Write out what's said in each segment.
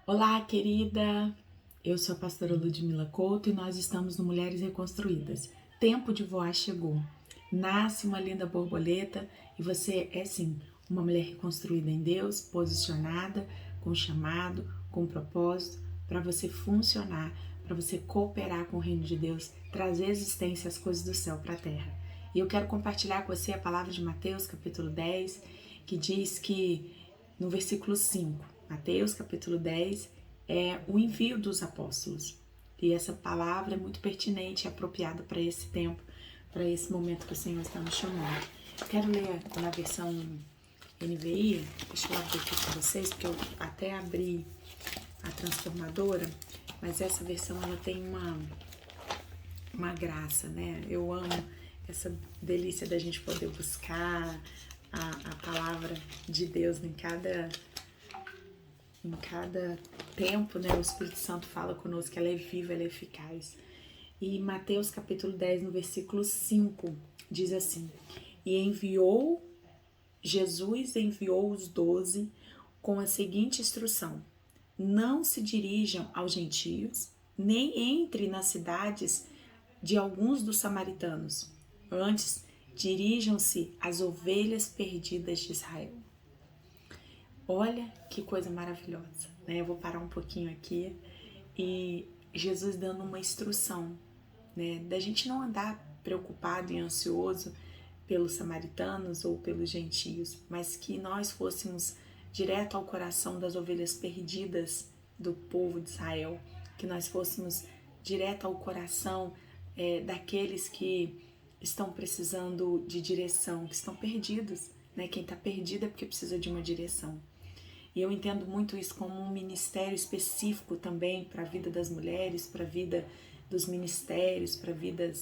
Olá, querida! Eu sou a pastora Ludmila Couto e nós estamos no Mulheres Reconstruídas. Tempo de voar chegou. Nasce uma linda borboleta e você é sim uma mulher reconstruída em Deus, posicionada, com chamado, com propósito, para você funcionar, para você cooperar com o reino de Deus, trazer existência às coisas do céu para a terra. E eu quero compartilhar com você a palavra de Mateus, capítulo 10, que diz que no versículo 5, Mateus capítulo 10 é o envio dos apóstolos. E essa palavra é muito pertinente e apropriada para esse tempo, para esse momento que o Senhor está nos chamando. Quero ler na versão NVI, deixa eu abrir aqui para vocês, porque eu até abri a transformadora, mas essa versão ela tem uma graça, né? Eu amo essa delícia da gente poder buscar a palavra de Deus em cada tempo, né? O Espírito Santo fala conosco que ela é viva, ela é eficaz. E Mateus capítulo 10, no versículo 5, diz assim: E Jesus enviou os 12 com a seguinte instrução: Não se dirijam aos gentios, nem entre nas cidades de alguns dos samaritanos. Antes, dirijam-se às ovelhas perdidas de Israel. Olha que coisa maravilhosa, né? Eu vou parar um pouquinho aqui e Jesus dando uma instrução, né? Da gente não andar preocupado e ansioso pelos samaritanos ou pelos gentios, mas que nós fôssemos direto ao coração das ovelhas perdidas do povo de Israel, que nós fôssemos direto ao coração daqueles que estão precisando de direção, que estão perdidos, né? Quem está perdido é porque precisa de uma direção. E eu entendo muito isso como um ministério específico também para a vida das mulheres, para a vida dos ministérios, para a vida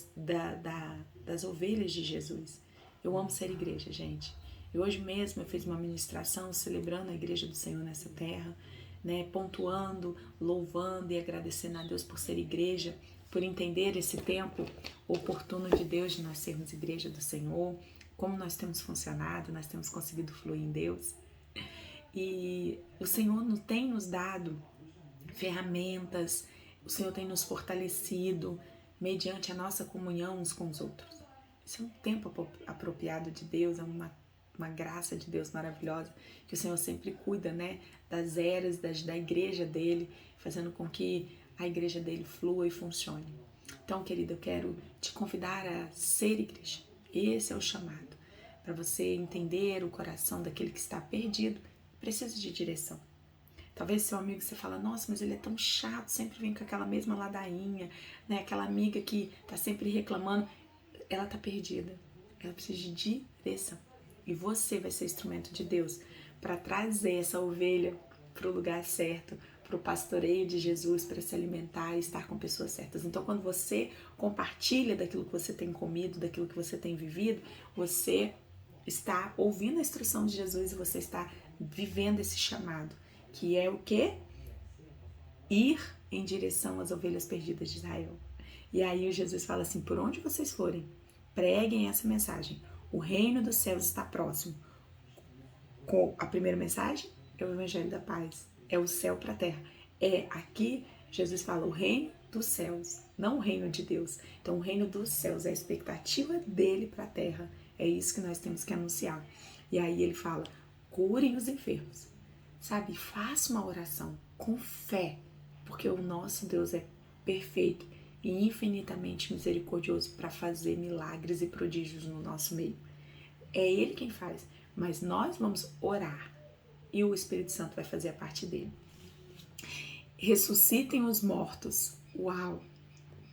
das ovelhas de Jesus. Eu amo ser igreja, gente. E hoje mesmo eu fiz uma ministração celebrando a igreja do Senhor nessa terra, né, pontuando, louvando e agradecendo a Deus por ser igreja, por entender esse tempo oportuno de Deus de nós sermos igreja do Senhor, como nós temos funcionado, nós temos conseguido fluir em Deus. E o Senhor tem nos dado ferramentas, o Senhor tem nos fortalecido mediante a nossa comunhão uns com os outros. Isso é um tempo apropriado de Deus, é uma graça de Deus maravilhosa, que o Senhor sempre cuida, né, das eras da igreja dele, fazendo com que a igreja dele flua e funcione. Então, querida, eu quero te convidar a ser igreja. Esse é o chamado, para você entender o coração daquele que está perdido, precisa de direção. Talvez seu amigo você fala, nossa, mas ele é tão chato, sempre vem com aquela mesma ladainha, né? Aquela amiga que tá sempre reclamando, ela tá perdida. Ela precisa de direção. E você vai ser instrumento de Deus para trazer essa ovelha para o lugar certo, para o pastoreio de Jesus, para se alimentar e estar com pessoas certas. Então, quando você compartilha daquilo que você tem comido, daquilo que você tem vivido, você está ouvindo a instrução de Jesus e você está vivendo esse chamado, que é o quê? Ir em direção às ovelhas perdidas de Israel. E aí o Jesus fala assim, por onde vocês forem, preguem essa mensagem. O reino dos céus está próximo. Com a primeira mensagem é o evangelho da paz, é o céu para a terra. É aqui Jesus fala o reino dos céus, não o reino de Deus. Então o reino dos céus é a expectativa dele para a terra. É isso que nós temos que anunciar. E aí ele fala, curem os enfermos, sabe? Faça uma oração com fé, porque o nosso Deus é perfeito e infinitamente misericordioso para fazer milagres e prodígios no nosso meio. É Ele quem faz, mas nós vamos orar e o Espírito Santo vai fazer a parte dele. Ressuscitem os mortos. Uau!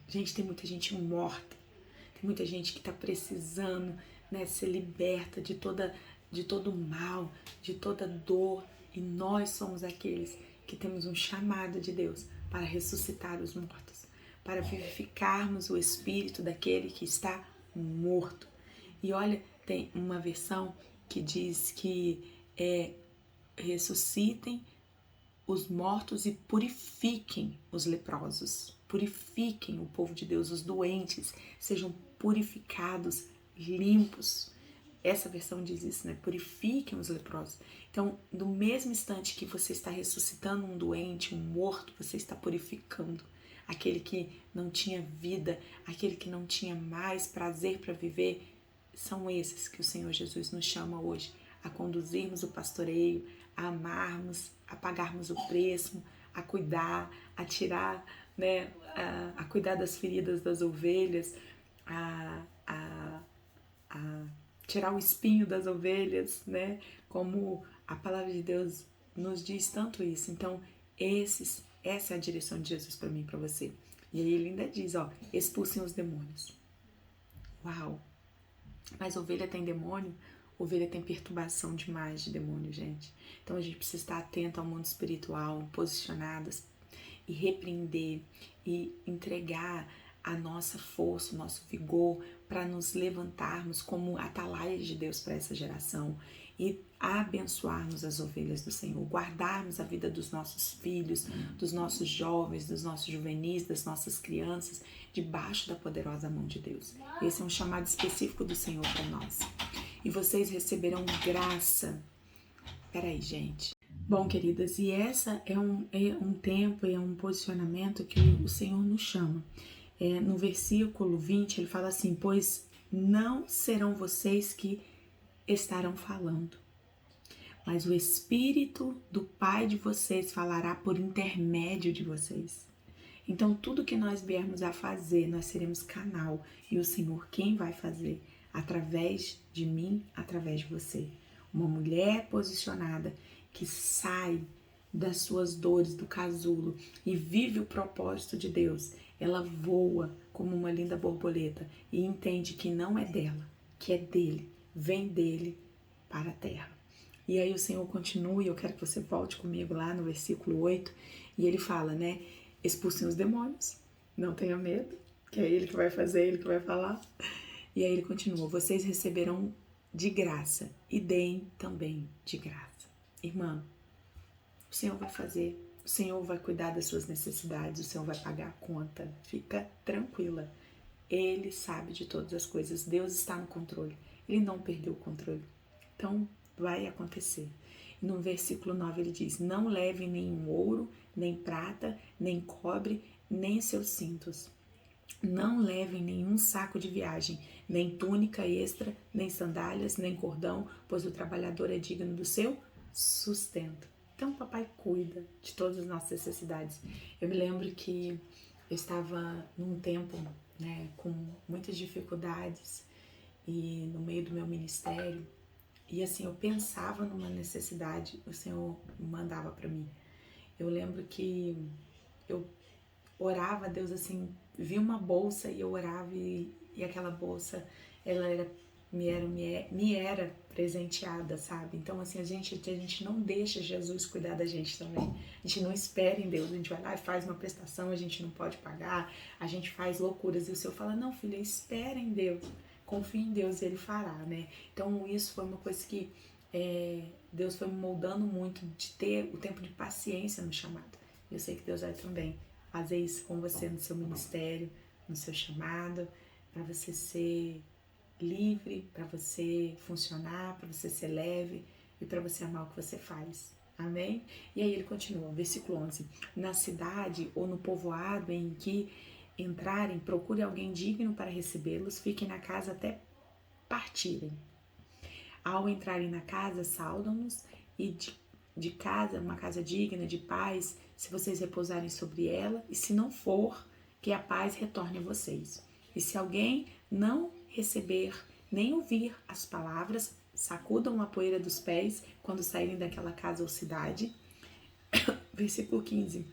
Gente, tem muita gente morta, tem muita gente que está precisando, né, ser liberta de todo mal, de toda dor, e nós somos aqueles que temos um chamado de Deus para ressuscitar os mortos, para vivificarmos o espírito daquele que está morto. E olha, tem uma versão que diz que ressuscitem os mortos e purifiquem os leprosos. Purifiquem o povo de Deus, os doentes, sejam purificados, limpos. Essa versão diz isso, né? Purifiquem os leprosos. Então, no mesmo instante que você está ressuscitando um doente, um morto, você está purificando aquele que não tinha vida, aquele que não tinha mais prazer para viver. São esses que o Senhor Jesus nos chama hoje a conduzirmos o pastoreio, a amarmos, a pagarmos o preço, a cuidar, a tirar, né, a cuidar das feridas das ovelhas, a tirar o espinho das ovelhas, né? Como a palavra de Deus nos diz tanto isso. Então, essa é a direção de Jesus para mim e para você. E aí ele ainda diz, ó, expulsem os demônios. Uau! Mas ovelha tem demônio? Ovelha tem perturbação demais de demônio, gente. Então a gente precisa estar atento ao mundo espiritual, posicionadas e repreender e entregar a nossa força, o nosso vigor para nos levantarmos como atalaias de Deus para essa geração e abençoarmos as ovelhas do Senhor, guardarmos a vida dos nossos filhos, dos nossos jovens, dos nossos juvenis, das nossas crianças, debaixo da poderosa mão de Deus. Esse é um chamado específico do Senhor para nós. E vocês receberão graça. Peraí, gente. Bom, queridas, e essa é um tempo, é um posicionamento que o Senhor nos chama. No versículo 20, ele fala assim, pois não serão vocês que estarão falando, mas o Espírito do Pai de vocês falará por intermédio de vocês. Então, tudo que nós viermos a fazer, nós seremos canal, e o Senhor quem vai fazer? Através de mim, através de você. Uma mulher posicionada que sai das suas dores, do casulo, e vive o propósito de Deus. Ela voa como uma linda borboleta e entende que não é dela, que é dele, vem dele para a terra. E aí o Senhor continua, e eu quero que você volte comigo lá no versículo 8, e ele fala, né, expulsem os demônios, não tenha medo, que é ele que vai fazer, ele que vai falar. E aí ele continua, vocês receberão de graça e deem também de graça. Irmã, o Senhor vai fazer, o Senhor vai cuidar das suas necessidades, o Senhor vai pagar a conta, fica tranquila. Ele sabe de todas as coisas, Deus está no controle, ele não perdeu o controle. Então, vai acontecer. E no versículo 9 ele diz, não levem nenhum ouro, nem prata, nem cobre, nem seus cintos. Não levem nenhum saco de viagem, nem túnica extra, nem sandálias, nem cordão, pois o trabalhador é digno do seu sustento. Então, o papai cuida de todas as nossas necessidades. Eu me lembro que eu estava num tempo, né, com muitas dificuldades e no meio do meu ministério, e assim, eu pensava numa necessidade, o Senhor mandava para mim. Eu lembro que eu orava a Deus assim, vi uma bolsa e eu orava e aquela bolsa, ela me era presenteada, sabe? Então assim, a gente não deixa Jesus cuidar da gente também. A gente não espera em Deus, a gente vai lá e faz uma prestação, a gente não pode pagar, a gente faz loucuras e o Senhor fala, não filha, espera em Deus, confia em Deus e Ele fará, né? Então isso foi uma coisa que Deus foi me moldando muito, de ter o tempo de paciência no chamado. Eu sei que Deus vai também fazer isso com você no seu ministério, no seu chamado, para você ser livre, para você funcionar, para você ser leve e para você amar o que você faz. Amém? E aí ele continua, versículo 11. Na cidade ou no povoado em que entrarem, procure alguém digno para recebê-los, fiquem na casa até partirem. Ao entrarem na casa, saudam-nos e de casa, uma casa digna, de paz, se vocês repousarem sobre ela, e se não for, que a paz retorne a vocês. E se alguém não receber, nem ouvir as palavras, sacudam a poeira dos pés quando saírem daquela casa ou cidade. Versículo 15.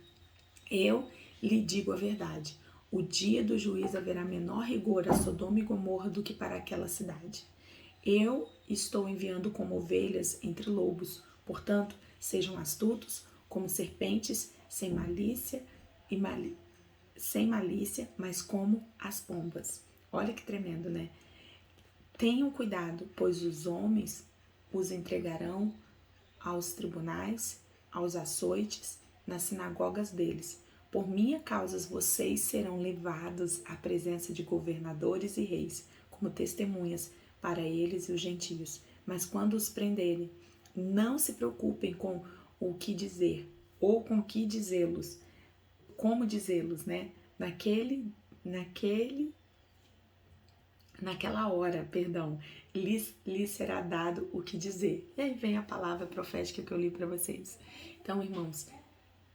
Eu lhe digo a verdade, o dia do juízo haverá menor rigor a Sodoma e Gomorra do que para aquela cidade. Eu estou enviando como ovelhas entre lobos, portanto, sejam astutos como serpentes, sem malícia, mas como as pombas. Olha que tremendo, né? Tenham cuidado, pois os homens os entregarão aos tribunais, aos açoites, nas sinagogas deles. Por minha causa, vocês serão levados à presença de governadores e reis, como testemunhas para eles e os gentios. Mas quando os prenderem, Não se preocupem com o que dizer ou com o que dizê-los, como dizê-los, né? Naquela hora, perdão, lhes será dado o que dizer. E aí vem a palavra profética que eu li para vocês. Então, irmãos,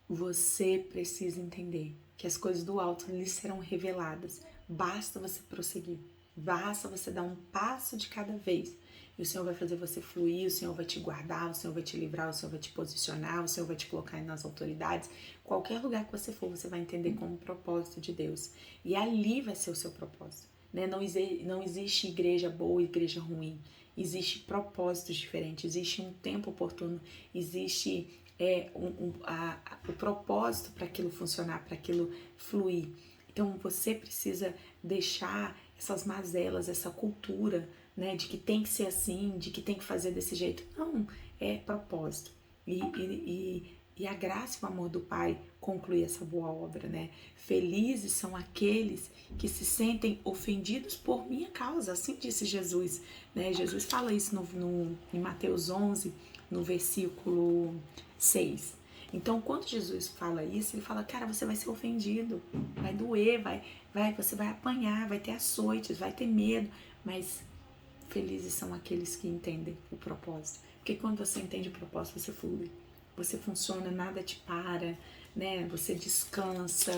você precisa entender que as coisas do alto lhes serão reveladas. Basta você prosseguir. Basta você dar um passo de cada vez. E o Senhor vai fazer você fluir, o Senhor vai te guardar, o Senhor vai te livrar, o Senhor vai te posicionar, o Senhor vai te colocar nas autoridades. Qualquer lugar que você for, você vai entender como propósito de Deus. E ali vai ser o seu propósito. Né? Não existe igreja boa e igreja ruim. Existe propósitos diferentes, existe um tempo oportuno, existe o propósito para aquilo funcionar, para aquilo fluir. Então você precisa deixar essas mazelas, essa cultura, né, de que tem que ser assim, de que tem que fazer desse jeito. Não, é propósito. E a graça e o amor do Pai conclui essa boa obra, né? Felizes são aqueles que se sentem ofendidos por minha causa, assim disse Jesus, né? Jesus fala isso em Mateus 11, no versículo 6. Então, quando Jesus fala isso, ele fala, cara, você vai ser ofendido, vai doer, você vai apanhar, vai ter açoites, vai ter medo, mas felizes são aqueles que entendem o propósito. Porque quando você entende o propósito, você flui. Você funciona, nada te para, né? Você descansa,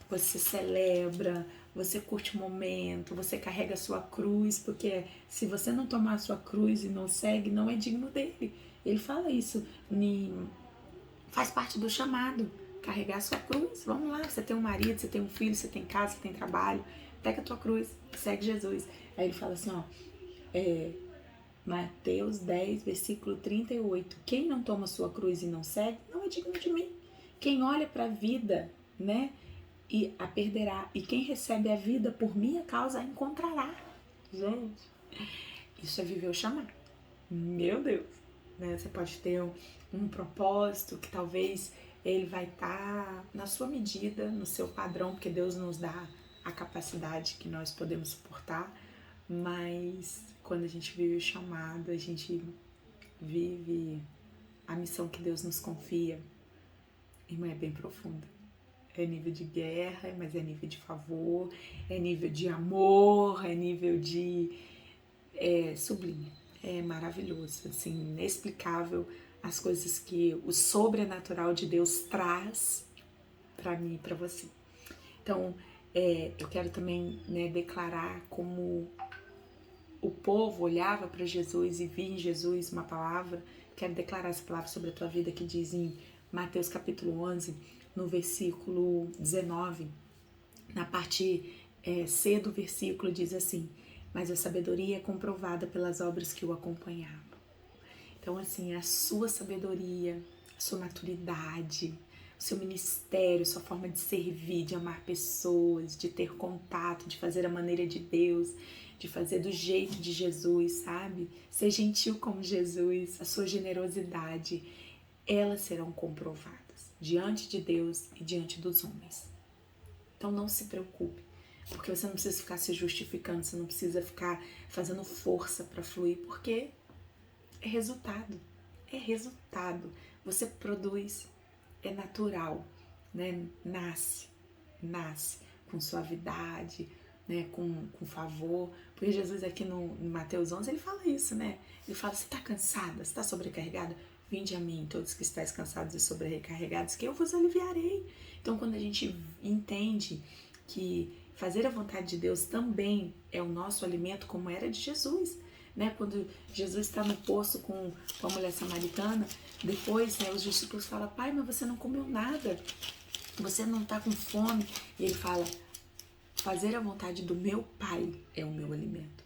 você celebra, você curte o momento, você carrega a sua cruz, porque se você não tomar a sua cruz e não segue, não é digno dele. Ele fala isso, faz parte do chamado, carregar a sua cruz. Vamos lá, você tem um marido, você tem um filho, você tem casa, você tem trabalho, pega a tua cruz, segue Jesus. Aí ele fala assim, ó, Mateus 10, versículo 38. Quem não toma sua cruz e não segue, não é digno de mim. Quem olha para a vida, né, e a perderá. E quem recebe a vida por minha causa, a encontrará. Gente, isso é viver o chamado. Meu Deus. Né? Você pode ter um propósito que talvez ele vai estar na sua medida, no seu padrão, porque Deus nos dá a capacidade que nós podemos suportar, mas quando a gente vive o chamado, a gente vive a missão que Deus nos confia, irmã, é bem profunda. É nível de guerra, mas é nível de favor, é nível de amor, é nível de sublime. É maravilhoso, assim, inexplicável as coisas que o sobrenatural de Deus traz para mim e para você. Então, eu quero também, né, declarar como o povo olhava para Jesus e via em Jesus uma palavra. Quero declarar essa palavra sobre a tua vida que diz em Mateus capítulo 11, no versículo 19, na parte C do versículo, diz assim: mas a sabedoria é comprovada pelas obras que o acompanhavam. Então, assim, a sua sabedoria, a sua maturidade, o seu ministério, sua forma de servir, de amar pessoas, de ter contato, de fazer a maneira de Deus, de fazer do jeito de Jesus, sabe? Ser gentil como Jesus, a sua generosidade, elas serão comprovadas diante de Deus e diante dos homens. Então não se preocupe, porque você não precisa ficar se justificando, você não precisa ficar fazendo força para fluir, porque é resultado, você produz, é natural, né? Nasce com suavidade, né? com favor, porque Jesus aqui no Mateus 11, ele fala isso, né? Ele fala, você está cansada, você está sobrecarregada? Vinde a mim, todos que estáis cansados e sobrecarregados, que eu vos aliviarei. Então, quando a gente entende que fazer a vontade de Deus também é o nosso alimento, como era de Jesus, né? Quando Jesus está no poço com a mulher samaritana, depois, né, os discípulos falam, pai, mas você não comeu nada, você não está com fome. E ele fala, fazer a vontade do meu Pai é o meu alimento.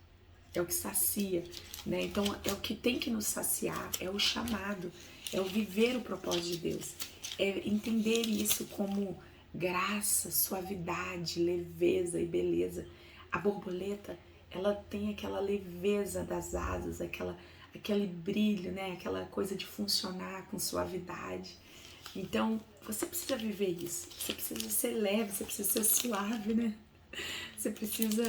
É o que sacia, né? Então, é o que tem que nos saciar, é o chamado, é o viver o propósito de Deus. É entender isso como graça, suavidade, leveza e beleza. A borboleta, ela tem aquela leveza das asas, aquele brilho, né? Aquela coisa de funcionar com suavidade. Então, você precisa viver isso. Você precisa ser leve, você precisa ser suave, né? Você precisa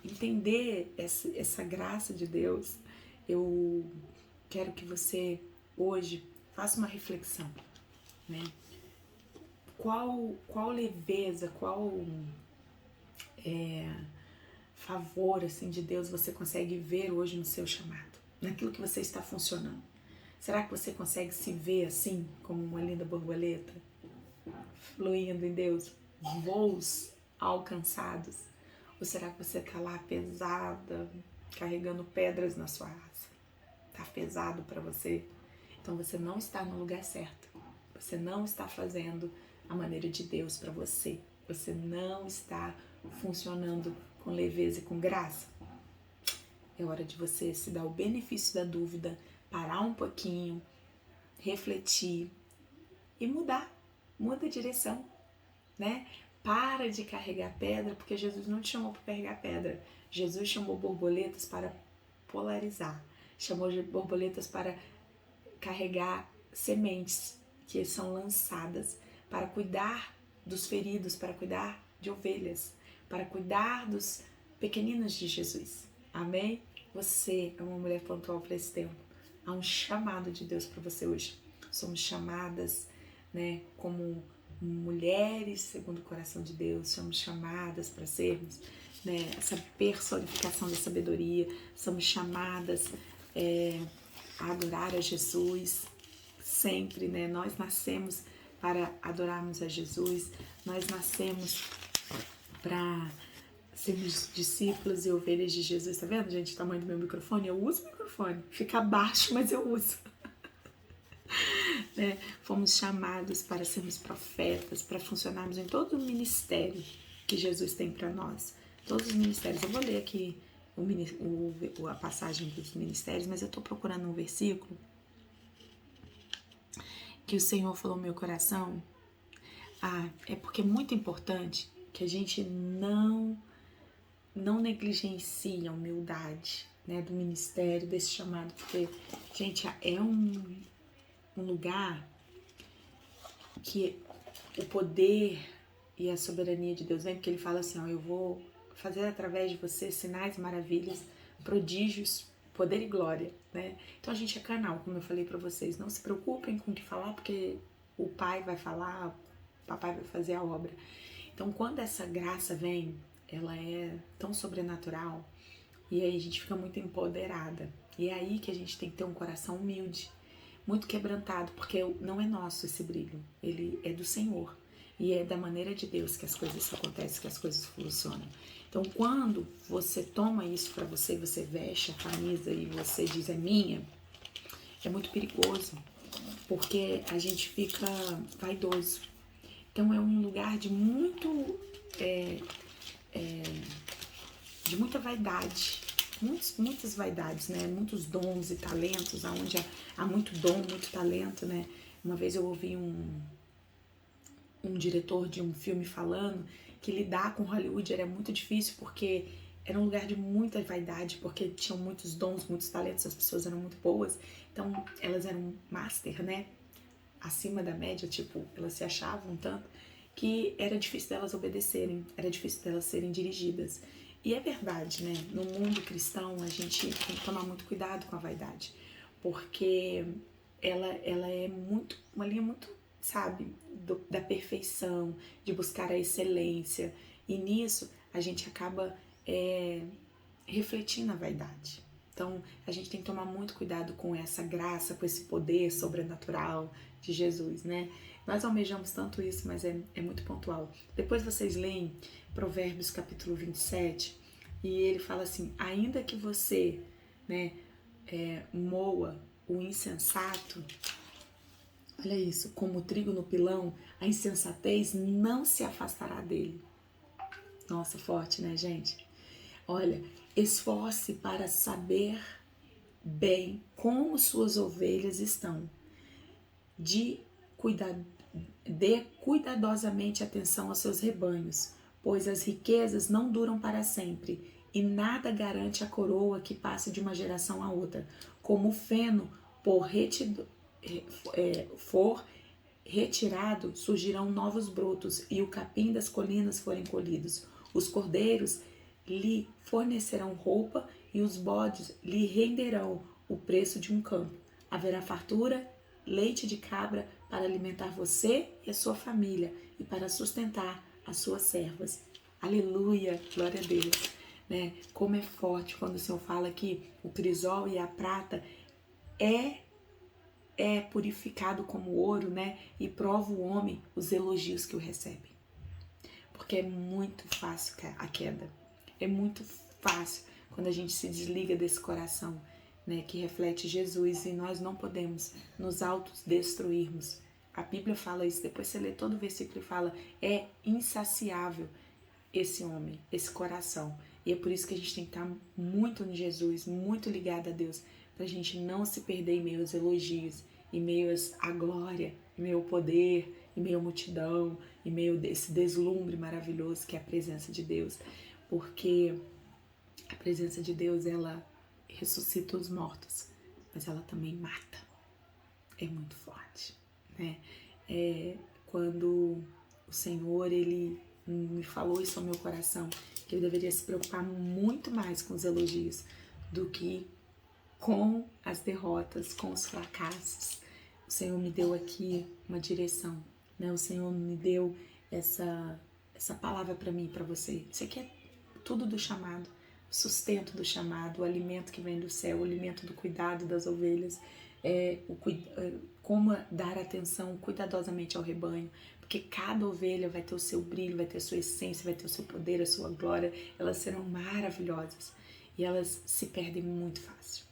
entender essa graça de Deus. Eu quero que você hoje faça uma reflexão, né? Qual leveza, qual favor assim de Deus você consegue ver hoje no seu chamado, naquilo que você está funcionando? Será que você consegue se ver assim, como uma linda borboleta, fluindo em Deus, voos alcançados? Ou será que você está lá pesada, carregando pedras na sua asa? Está pesado para você? Então você não está no lugar certo. Você não está fazendo a maneira de Deus para você. Você não está funcionando com leveza e com graça. É hora de você se dar o benefício da dúvida, parar um pouquinho, refletir e mudar. Muda a direção, né? Para de carregar pedra, porque Jesus não te chamou para carregar pedra. Jesus chamou borboletas para polarizar. Chamou de borboletas para carregar sementes que são lançadas para cuidar dos feridos, para cuidar de ovelhas, para cuidar dos pequeninos de Jesus. Amém? Você é uma mulher pontual para esse tempo. Há um chamado de Deus para você hoje. Somos chamadas, né, como mulheres segundo o coração de Deus. Somos chamadas para sermos, né, essa personificação da sabedoria. Somos chamadas a adorar a Jesus sempre, né? Nós nascemos para adorarmos a Jesus. Nós nascemos para sermos discípulos e ovelhas de Jesus. Tá vendo, gente, o tamanho do meu microfone? Eu uso o microfone. Fica baixo, mas eu uso. Né? Fomos chamados para sermos profetas, para funcionarmos em todo o ministério que Jesus tem para nós. Todos os ministérios. Eu vou ler aqui a passagem dos ministérios, mas eu estou procurando um versículo que o Senhor falou no meu coração. É porque é muito importante que a gente não negligencie a humildade, né, do ministério, desse chamado, porque, gente, é um lugar que o poder e a soberania de Deus vem, porque ele fala assim, ó, eu vou fazer através de você sinais, maravilhas, prodígios, poder e glória, né? Então a gente é canal, como eu falei para vocês, não se preocupem com o que falar, porque o pai vai falar, o papai vai fazer a obra. Então quando essa graça vem, ela é tão sobrenatural, e aí a gente fica muito empoderada. E é aí que a gente tem que ter um coração humilde, muito quebrantado, porque não é nosso esse brilho, ele é do Senhor. E é da maneira de Deus que as coisas acontecem, que as coisas funcionam. Então, quando você toma isso para você, você veste a camisa e você diz, é minha, é muito perigoso, porque a gente fica vaidoso. Então, é um lugar de de muita vaidade, muitas vaidades, né? Muitos dons e talentos, onde há muito dom, muito talento, né? Uma vez eu ouvi um diretor de um filme falando que lidar com Hollywood era muito difícil porque era um lugar de muita vaidade, porque tinham muitos dons, muitos talentos, as pessoas eram muito boas, então elas eram master, né? Acima da média, tipo, elas se achavam tanto que era difícil delas obedecerem, era difícil delas serem dirigidas. E é verdade, né? No mundo cristão a gente tem que tomar muito cuidado com a vaidade, porque ela é muito, uma linha muito, sabe, da perfeição, de buscar a excelência, e nisso a gente acaba refletindo a vaidade. Então a gente tem que tomar muito cuidado com essa graça, com esse poder sobrenatural de Jesus, né? Nós almejamos tanto isso, mas é muito pontual. Depois vocês leem Provérbios capítulo 27, e ele fala assim, ainda que você, né, moa o insensato, olha isso, como o trigo no pilão, a insensatez não se afastará dele. Nossa, forte, né, gente? Olha, esforce para saber bem como suas ovelhas estão. Dê cuidadosamente atenção aos seus rebanhos, pois as riquezas não duram para sempre, e nada garante a coroa que passe de uma geração a outra. Como o feno for retirado, surgirão novos brotos, e o capim das colinas forem colhidos. Os cordeiros lhe fornecerão roupa, e os bodes lhe renderão o preço de um campo. Haverá fartura, leite de cabra para alimentar você e a sua família e para sustentar as suas servas. Aleluia, glória a Deus. Né? Como é forte quando o Senhor fala que o crisol e a prata é purificado como ouro, né? E prova o homem os elogios que o recebe. Porque é muito fácil a queda. É muito fácil quando a gente se desliga desse coração, né, que reflete Jesus, e nós não podemos nos autodestruirmos. A Bíblia fala isso, depois você lê todo o versículo e fala, é insaciável esse homem, esse coração. E é por isso que a gente tem que estar muito em Jesus, muito ligado a Deus, para a gente não se perder em meio aos elogios, em meio à glória, em meio ao poder, em meio à multidão, em meio desse deslumbre maravilhoso que é a presença de Deus. Porque a presença de Deus, ela ressuscita os mortos, mas ela também mata. É muito forte, né? Quando o Senhor, Ele me falou isso ao meu coração, que eu deveria se preocupar muito mais com os elogios do que com as derrotas, com os fracassos. O Senhor me deu aqui uma direção, né? O Senhor me deu essa palavra para mim e para você. Isso aqui é tudo do chamado, o sustento do chamado, o alimento que vem do céu, o alimento do cuidado das ovelhas, como dar atenção cuidadosamente ao rebanho, porque cada ovelha vai ter o seu brilho, vai ter a sua essência, vai ter o seu poder, a sua glória, elas serão maravilhosas e elas se perdem muito fácil.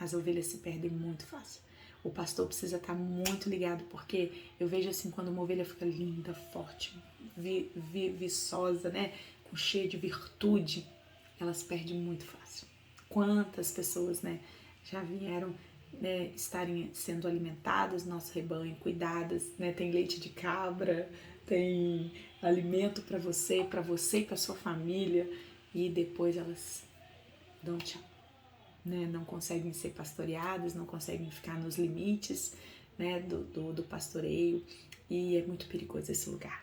As ovelhas se perdem muito fácil. O pastor precisa estar muito ligado, porque eu vejo assim, quando uma ovelha fica linda, forte, viçosa, né, com cheia de virtude, elas perdem muito fácil. Quantas pessoas, né, já vieram, né, estarem sendo alimentadas no nosso rebanho, cuidadas, né, tem leite de cabra, tem alimento para você e para sua família, e depois elas dão tchau. Né, não conseguem ser pastoreadas, não conseguem ficar nos limites, né, do pastoreio, e é muito perigoso esse lugar.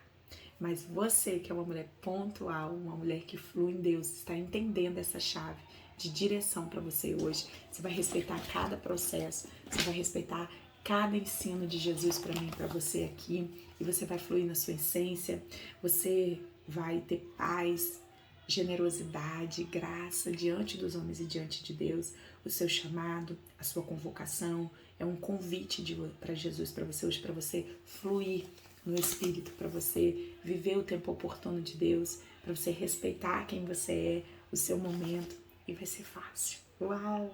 Mas você, que é uma mulher pontual, uma mulher que flui em Deus, está entendendo essa chave de direção para você hoje. Você vai respeitar cada processo, você vai respeitar cada ensino de Jesus para mim, para você aqui, e você vai fluir na sua essência, você vai ter paz, generosidade, graça diante dos homens e diante de Deus. O seu chamado, a sua convocação é um convite para Jesus, para você hoje, para você fluir no Espírito, para você viver o tempo oportuno de Deus, para você respeitar quem você é, o seu momento, e vai ser fácil. Uau!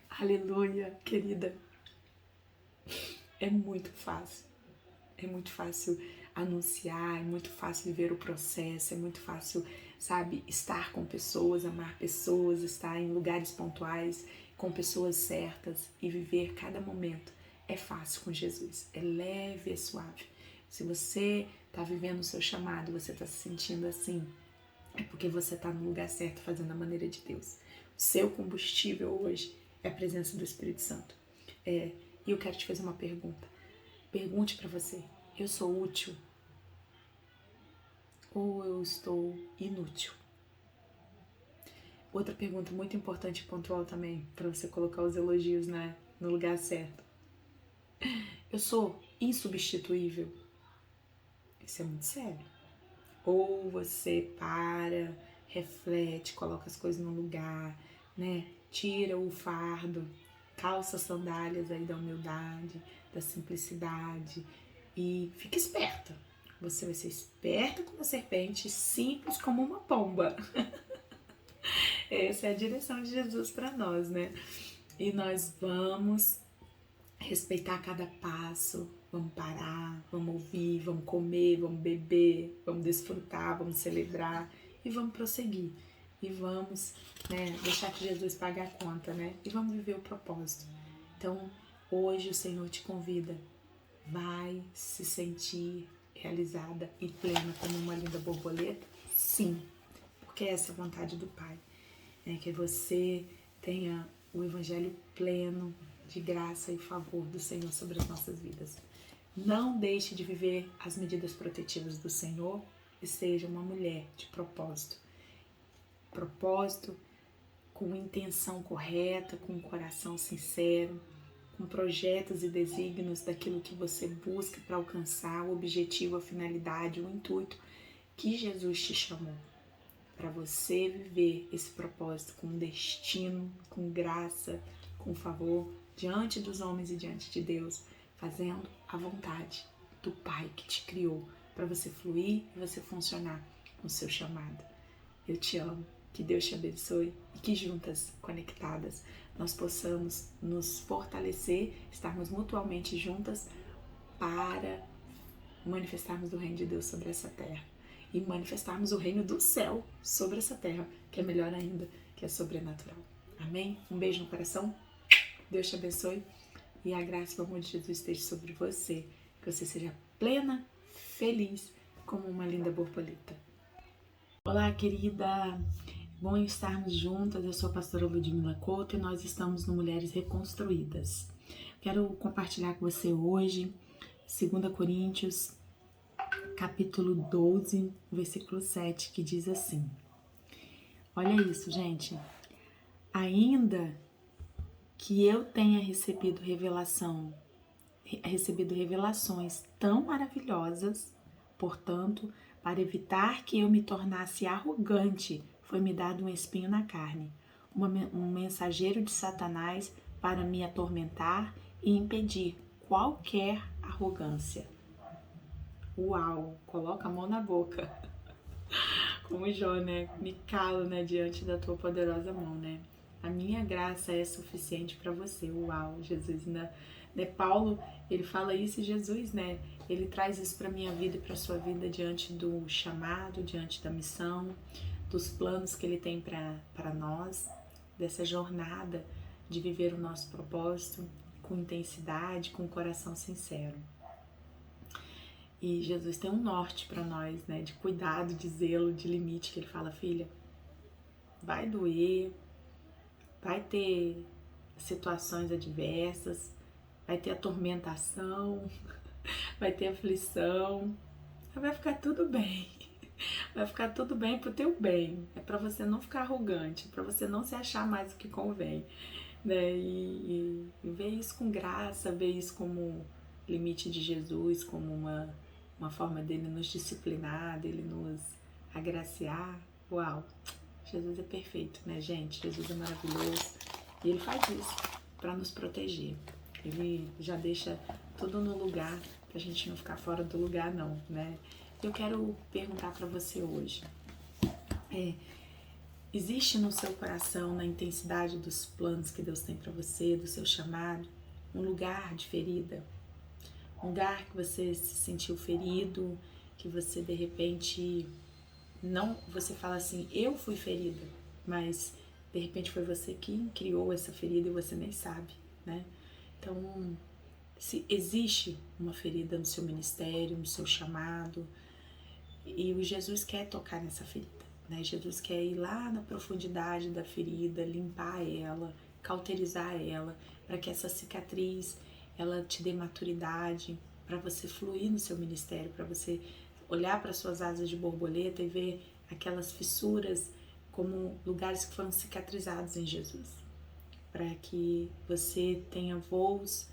Aleluia, querida! É muito fácil. É muito fácil anunciar, é muito fácil viver o processo, é muito fácil, sabe, estar com pessoas, amar pessoas, estar em lugares pontuais, com pessoas certas e viver cada momento. É fácil com Jesus, é leve, é suave. Se você está vivendo o seu chamado, você está se sentindo assim, é porque você está no lugar certo, fazendo a maneira de Deus. O seu combustível hoje é a presença do Espírito Santo. E eu quero te fazer uma pergunta. Pergunte para você, eu sou útil ou eu estou inútil? Outra pergunta muito importante e pontual também, para você colocar os elogios, né, no lugar certo. Eu sou insubstituível? Isso é muito sério. Ou você para, reflete, coloca as coisas no lugar, né? Tira o fardo, calça as sandálias aí da humildade, da simplicidade e fica esperta. Você vai ser esperta como a serpente, simples como uma pomba. Essa é a direção de Jesus para nós, né? E nós vamos respeitar cada passo, vamos parar, vamos ouvir, vamos comer, vamos beber, vamos desfrutar, vamos celebrar e vamos prosseguir. E vamos, né, deixar que Jesus pague a conta, né? E vamos viver o propósito. Então, hoje o Senhor te convida, vai se sentir realizada e plena como uma linda borboleta? Sim, porque essa é a vontade do Pai. Que você tenha o Evangelho pleno de graça e favor do Senhor sobre as nossas vidas. Não deixe de viver as medidas protetivas do Senhor e seja uma mulher de propósito. Propósito com intenção correta, com um coração sincero, com projetos e desígnios daquilo que você busca para alcançar, o objetivo, a finalidade, o intuito que Jesus te chamou. Para você viver esse propósito com destino, com graça, com favor, diante dos homens e diante de Deus, fazendo a vontade do Pai que te criou, para você fluir e você funcionar com o seu chamado. Eu te amo, que Deus te abençoe e que juntas, conectadas, nós possamos nos fortalecer, estarmos mutuamente juntas para manifestarmos o reino de Deus sobre essa terra e manifestarmos o reino do céu sobre essa terra, que é melhor ainda, que é sobrenatural. Amém? Um beijo no coração, Deus te abençoe e a graça e o amor de Jesus esteja sobre você, que você seja plena, feliz, como uma linda borboleta. Olá, querida! Bom estarmos juntas. Eu sou a pastora Ludmila Couto e nós estamos no Mulheres Reconstruídas. Quero compartilhar com você hoje 2 Coríntios, capítulo 12, versículo 7, que diz assim. Olha isso, gente. Ainda que eu tenha recebido revelações tão maravilhosas, portanto, para evitar que eu me tornasse arrogante, foi-me dado um espinho na carne, um mensageiro de Satanás para me atormentar e impedir qualquer arrogância. Uau! Coloca a mão na boca. Como Jó, né? Me calo, né, diante da tua poderosa mão, né? A minha graça é suficiente para você. Uau, Jesus, né? Paulo, ele fala isso e Jesus, né? Ele traz isso para minha vida e para sua vida diante do chamado, diante da missão, dos planos que ele tem para nós, dessa jornada de viver o nosso propósito com intensidade, com coração sincero. E Jesus tem um norte para nós, né? De cuidado, de zelo, de limite, que ele fala, filha, vai doer, vai ter situações adversas, vai ter atormentação, vai ter aflição, vai ficar tudo bem. Vai ficar tudo bem pro teu bem. É para você não ficar arrogante, para você não se achar mais do que convém, né? E ver isso com graça, ver isso como limite de Jesus, como uma forma dele nos disciplinar, dele nos agraciar. Uau! Jesus é perfeito, né, gente? Jesus é maravilhoso e ele faz isso para nos proteger. Ele já deixa tudo no lugar pra gente não ficar fora do lugar, não, né? Eu quero perguntar para você hoje, existe no seu coração, na intensidade dos planos que Deus tem para você, do seu chamado, um lugar de ferida? Um lugar que você se sentiu ferido, que você de repente não, você fala assim, eu fui ferida, mas de repente foi você que criou essa ferida e você nem sabe, né? Então, se existe uma ferida no seu ministério, no seu chamado, e o Jesus quer tocar nessa ferida, né? Jesus quer ir lá na profundidade da ferida, limpar ela, cauterizar ela, para que essa cicatriz, ela te dê maturidade, para você fluir no seu ministério, para você olhar para suas asas de borboleta e ver aquelas fissuras como lugares que foram cicatrizados em Jesus, para que você tenha voos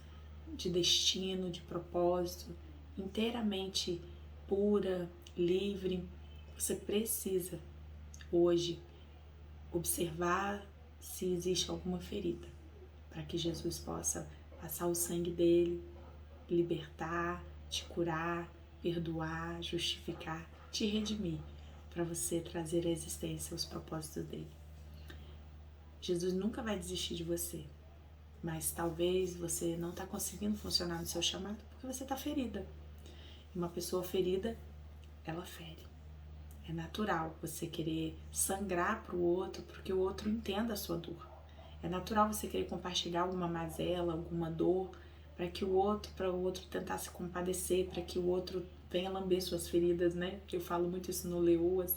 de destino, de propósito, inteiramente pura, livre. Você precisa hoje observar se existe alguma ferida, para que Jesus possa passar o sangue dele, libertar, te curar, perdoar, justificar, te redimir, para você trazer à existência os propósitos dele. Jesus nunca vai desistir de você, mas talvez você não está conseguindo funcionar no seu chamado porque você está ferida. E uma pessoa ferida, ela fere. É natural você querer sangrar para o outro porque o outro entenda a sua dor. É natural você querer compartilhar alguma mazela, alguma dor, para o outro tentar se compadecer, para que o outro venha lamber suas feridas, né? Eu falo muito isso no Leoas,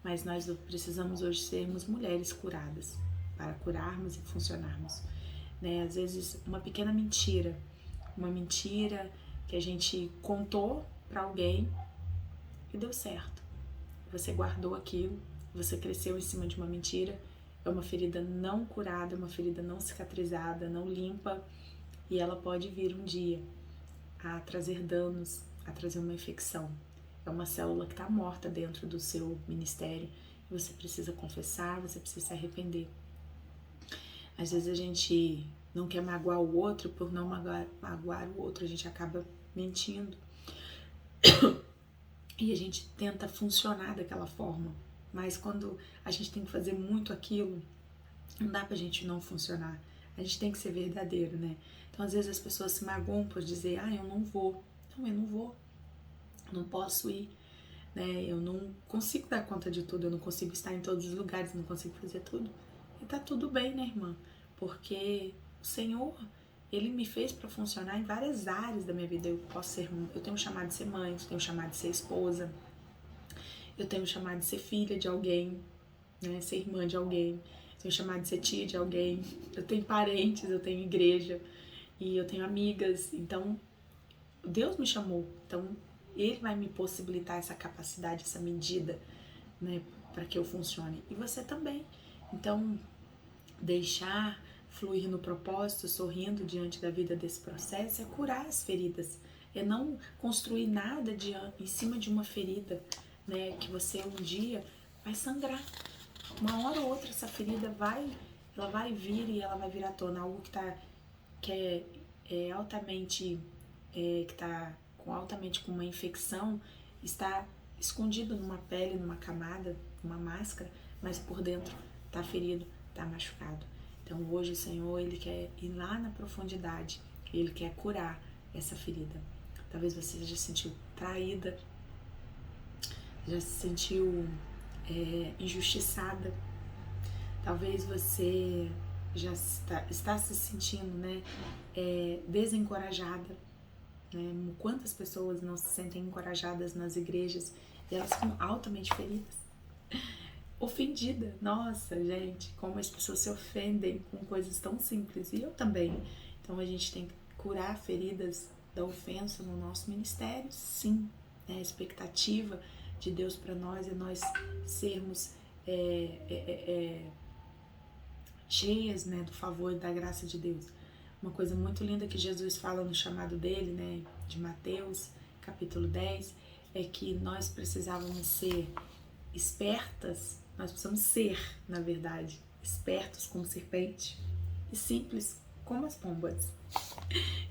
mas nós precisamos hoje sermos mulheres curadas, para curarmos e funcionarmos, né? Às vezes uma pequena mentira, uma mentira que a gente contou para alguém e deu certo. Você guardou aquilo, você cresceu em cima de uma mentira, é uma ferida não curada, é uma ferida não cicatrizada, não limpa, e ela pode vir um dia a trazer danos, a trazer uma infecção. É uma célula que está morta dentro do seu ministério e você precisa confessar, você precisa se arrepender. Às vezes a gente não quer magoar o outro, por não magoar o outro a gente acaba mentindo e a gente tenta funcionar daquela forma, mas quando a gente tem que fazer muito aquilo, não dá pra gente não funcionar. A gente tem que ser verdadeiro, né? Então, às vezes as pessoas se magoam por dizer, eu não vou. Não, eu não vou. Não posso ir, né? Eu não consigo dar conta de tudo, eu não consigo estar em todos os lugares, não consigo fazer tudo. E tá tudo bem, né, irmã? Porque o Senhor, Ele me fez para funcionar em várias áreas da minha vida. Eu tenho um chamado de ser mãe, eu tenho um chamado de ser esposa, eu tenho um chamado de ser filha de alguém, né? Ser irmã de alguém. Tenho chamado de ser tia de alguém, eu tenho parentes, eu tenho igreja e eu tenho amigas, então Deus me chamou, então Ele vai me possibilitar essa capacidade, essa medida, né, para que eu funcione, e você também. Então, deixar fluir no propósito, sorrindo diante da vida desse processo, é curar as feridas, é não construir nada em cima de uma ferida, né, que você um dia vai sangrar. Uma hora ou outra essa ferida ela vai vir e ela vai vir à tona, algo que altamente, que está altamente com uma infecção, está escondido numa pele, numa camada, numa máscara, mas por dentro está ferido, está machucado. Então hoje o Senhor, Ele quer ir lá na profundidade, Ele quer curar essa ferida. Talvez você já se sentiu traída, já se sentiu injustiçada. Talvez você já está se sentindo, né, desencorajada. Né? Quantas pessoas não se sentem encorajadas nas igrejas e elas ficam altamente feridas? Ofendida. Nossa, gente, como as pessoas se ofendem com coisas tão simples. E eu também. Então a gente tem que curar feridas da ofensa no nosso ministério, sim. A expectativa de Deus para nós é nós sermos cheias, né, do favor e da graça de Deus. Uma coisa muito linda que Jesus fala no chamado dele, né, de Mateus, capítulo 10, é que nós precisávamos ser espertas, nós precisamos ser, na verdade, espertos como serpente e simples como as pombas.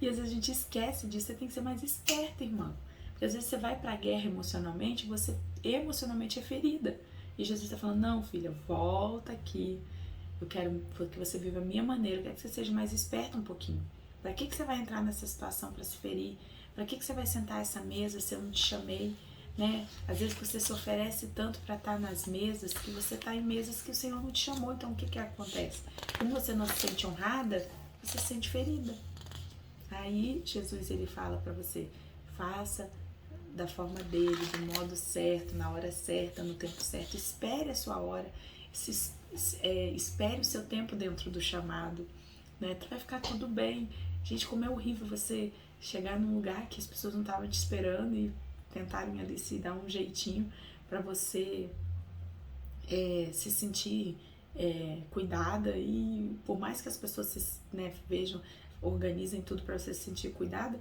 E às vezes a gente esquece disso, você tem que ser mais esperta, irmã. Porque às vezes você vai pra guerra emocionalmente, você emocionalmente é ferida. E Jesus está falando, não, filha, volta aqui. Eu quero que você viva a minha maneira, eu quero que você seja mais esperta um pouquinho. Para que você vai entrar nessa situação para se ferir? Para que você vai sentar essa mesa se eu não te chamei? Né? Às vezes você se oferece tanto para estar nas mesas que você está em mesas que o Senhor não te chamou. Então o que acontece? Como você não se sente honrada, você se sente ferida. Aí Jesus ele fala para você, faça da forma dele, do modo certo, na hora certa, no tempo certo. Espere a sua hora, espere o seu tempo dentro do chamado, né? Vai ficar tudo bem. Gente, como é horrível você chegar num lugar que as pessoas não estavam te esperando e tentarem ali se dar um jeitinho para você se sentir cuidada, e por mais que as pessoas vejam, organizem tudo para você se sentir cuidada,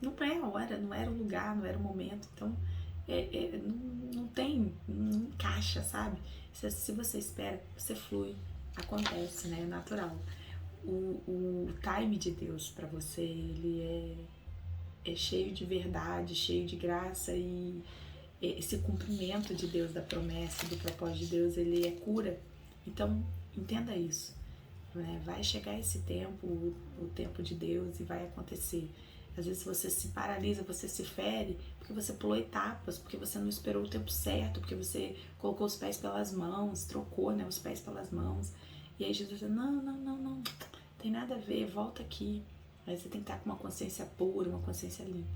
não é a hora, não era o lugar, não era o momento. Então não encaixa, sabe? Se você espera, você flui, acontece, né? É natural. O time de Deus para você, ele é cheio de verdade, cheio de graça, e esse cumprimento de Deus, da promessa, do propósito de Deus, ele é cura. Então, entenda isso, né? Vai chegar esse tempo, o tempo de Deus, e vai acontecer. Às vezes você se paralisa, você se fere, porque você pulou etapas, porque você não esperou o tempo certo, porque você colocou os pés pelas mãos, trocou, né, os pés pelas mãos. E aí Jesus diz, não, tem nada a ver, volta aqui. Aí você tem que estar com uma consciência pura, uma consciência limpa.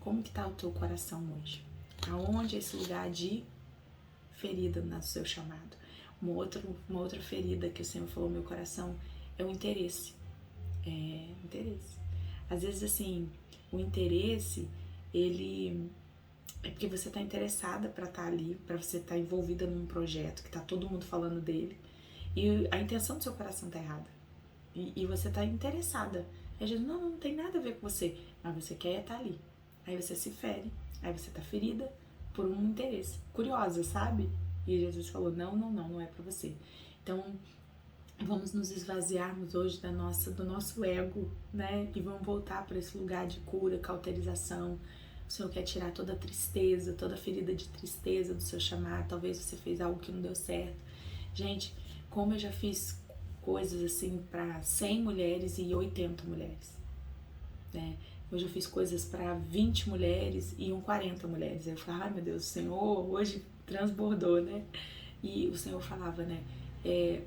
Como que está o teu coração hoje? Aonde é esse lugar de ferida no seu chamado? Uma outra ferida que o Senhor falou no meu coração é o interesse. Interesse. Às vezes, assim, o interesse, ele é porque você está interessada para estar ali, para você estar envolvida num projeto que está todo mundo falando dele, E a intenção do seu coração tá errada. E você tá interessada. Aí Jesus, não tem nada a ver com você. Mas você quer estar ali. Aí você se fere. Aí você tá ferida por um interesse. Curiosa, sabe? E Jesus falou, não é pra você. Então, vamos nos esvaziarmos hoje do nosso ego, né? E vamos voltar para esse lugar de cura, cauterização. O Senhor quer tirar toda a tristeza, toda a ferida de tristeza do seu chamado. Talvez você fez algo que não deu certo. Gente, como eu já fiz coisas assim para 100 mulheres e 80 mulheres, né? Hoje eu fiz coisas para 20 mulheres e 40 mulheres. Eu falei, ai meu Deus, o Senhor hoje transbordou, né? E o Senhor falava, né?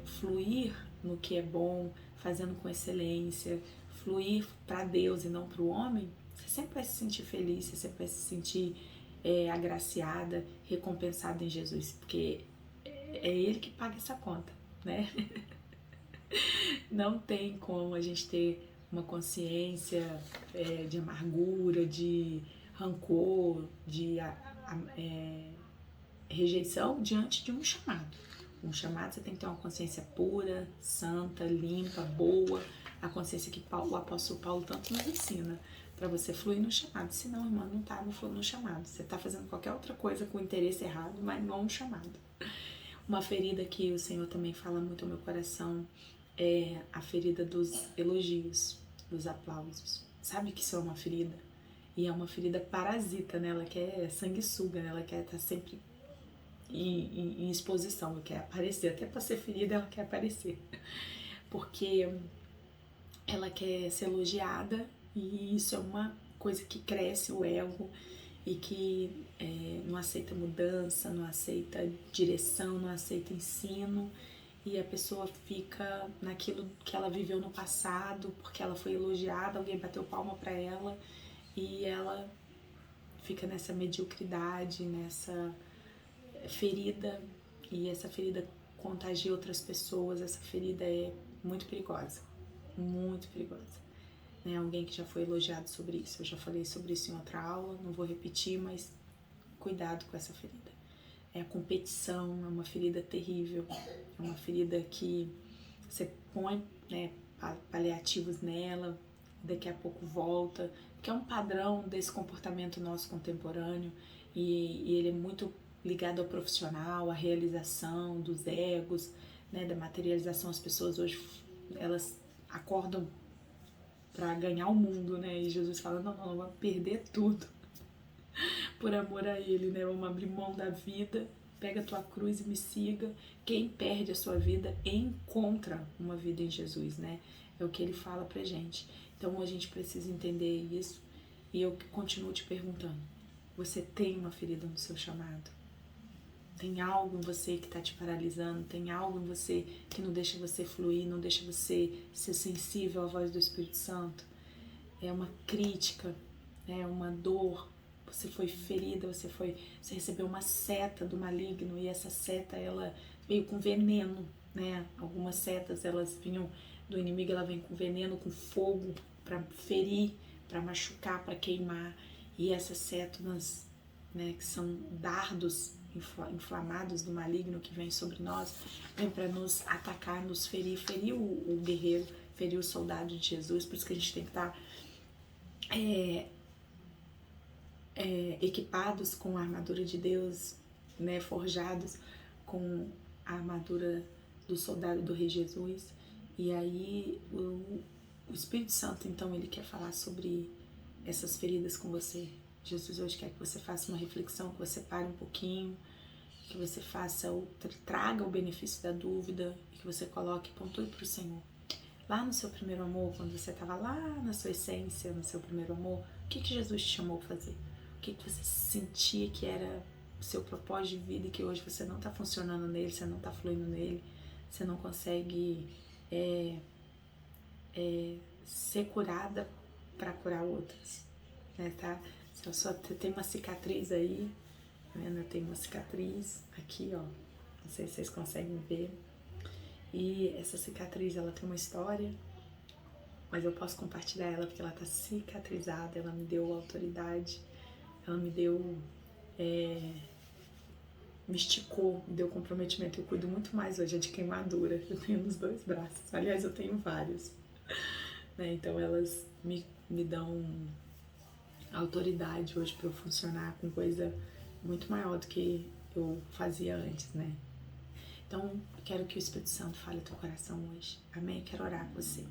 Fluir no que é bom, fazendo com excelência, fluir para Deus e não para o homem, você sempre vai se sentir feliz, você sempre vai se sentir agraciada, recompensada em Jesus, porque é Ele que paga essa conta, né? Não tem como a gente ter uma consciência de amargura, de rancor, de rejeição diante de um chamado. Um chamado você tem que ter uma consciência pura, santa, limpa, boa, a consciência que o apóstolo Paulo tanto nos ensina, para você fluir no chamado. Senão, irmã, não tá no chamado. Você tá fazendo qualquer outra coisa com interesse errado, mas não no chamado. Uma ferida que o Senhor também fala muito ao meu coração é a ferida dos elogios, dos aplausos. Sabe que isso é uma ferida? E é uma ferida parasita, né? Ela quer sanguessuga, né? Ela quer estar sempre em exposição, ela quer aparecer. Até para ser ferida, ela quer aparecer. Porque ela quer ser elogiada e isso é uma coisa que cresce o ego e que não aceita mudança, não aceita direção, não aceita ensino, e a pessoa fica naquilo que ela viveu no passado, porque ela foi elogiada, alguém bateu palma para ela, e ela fica nessa mediocridade, nessa ferida, e essa ferida contagia outras pessoas. Essa ferida é muito perigosa, muito perigosa. Alguém que já foi elogiado sobre isso, eu já falei sobre isso em outra aula, não vou repetir, mas cuidado com essa ferida. A competição é uma ferida terrível, é uma ferida que você põe paliativos nela, daqui a pouco volta, que é um padrão desse comportamento nosso contemporâneo, e ele é muito ligado ao profissional, à realização dos egos, da materialização. As pessoas hoje, elas acordam para ganhar o mundo, e Jesus fala, não, vamos perder tudo por amor a Ele, vamos abrir mão da vida, pega a tua cruz e me siga. Quem perde a sua vida encontra uma vida em Jesus, é o que Ele fala pra gente. Então a gente precisa entender isso, e eu continuo te perguntando, você tem uma ferida no seu chamado? Tem algo em você que está te paralisando? Tem algo em você que não deixa você fluir, não deixa você ser sensível à voz do Espírito Santo? É uma crítica, é uma dor. Você foi ferida, você recebeu uma seta do maligno, e essa seta, ela veio com veneno, Algumas setas, elas vinham do inimigo, ela vem com veneno, com fogo, para ferir, para machucar, para queimar. E essas setas, que são dardos inflamados do maligno que vem sobre nós, vem para nos atacar, nos ferir o guerreiro, ferir o soldado de Jesus. Por isso que a gente tem que estar equipados com a armadura de Deus, forjados com a armadura do soldado do Rei Jesus. E aí o Espírito Santo, então, ele quer falar sobre essas feridas com você. Jesus hoje quer que você faça uma reflexão, que você pare um pouquinho, que você traga o benefício da dúvida, e que você coloque, pontue para o Senhor. Lá no seu primeiro amor, quando você estava lá na sua essência, no seu primeiro amor, o que Jesus te chamou para fazer? O que você sentia que era o seu propósito de vida, e que hoje você não está funcionando nele, você não está fluindo nele, você não consegue ser curada para curar outras, tá? Se eu só tenho uma cicatriz aí, tá vendo? Eu tenho uma cicatriz aqui, ó, não sei se vocês conseguem ver, e essa cicatriz, ela tem uma história, mas eu posso compartilhar ela porque ela tá cicatrizada. Ela me deu autoridade, ela me deu me esticou, me deu comprometimento. Eu cuido muito mais hoje de queimadura. Eu tenho nos 2 braços. Aliás, eu tenho vários. Né? Então elas me dão autoridade hoje para eu funcionar com coisa muito maior do que eu fazia antes, né? Então, quero que o Espírito Santo fale ao teu coração hoje. Amém? Quero orar com você.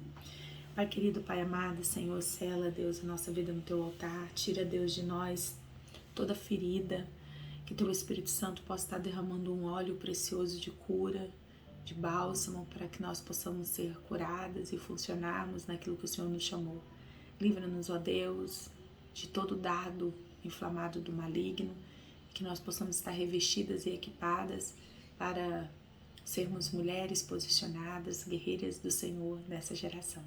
Pai querido, Pai amado, Senhor, sela, Deus, a nossa vida no teu altar. Tira, Deus, de nós toda ferida. Que teu Espírito Santo possa estar derramando um óleo precioso de cura, de bálsamo, para que nós possamos ser curadas e funcionarmos naquilo que o Senhor nos chamou. Livra-nos, ó Deus, de todo dardo inflamado do maligno, que nós possamos estar revestidas e equipadas para sermos mulheres posicionadas, guerreiras do Senhor nessa geração.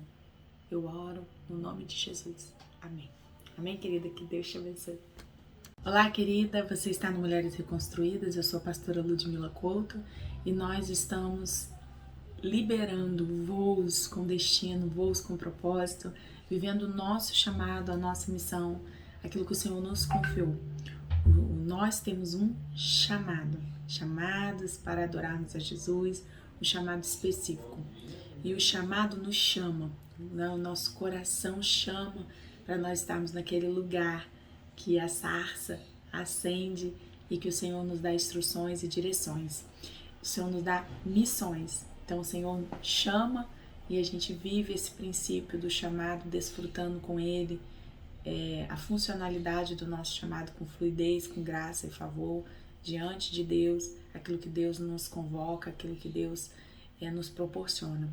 Eu oro no nome de Jesus. Amém. Amém, querida? Que Deus te abençoe. Olá, querida. Você está no Mulheres Reconstruídas. Eu sou a pastora Ludmila Couto e nós estamos liberando voos com destino, voos com propósito, vivendo o nosso chamado, a nossa missão, aquilo que o Senhor nos confiou. Nós temos um chamado, chamados para adorarmos a Jesus, um chamado específico. E o chamado nos chama, né? O nosso coração chama para nós estarmos naquele lugar que a sarça acende e que o Senhor nos dá instruções e direções. O Senhor nos dá missões. Então o Senhor chama e a gente vive esse princípio do chamado, desfrutando com Ele a funcionalidade do nosso chamado com fluidez, com graça e favor, diante de Deus, aquilo que Deus nos convoca, aquilo que Deus nos proporciona.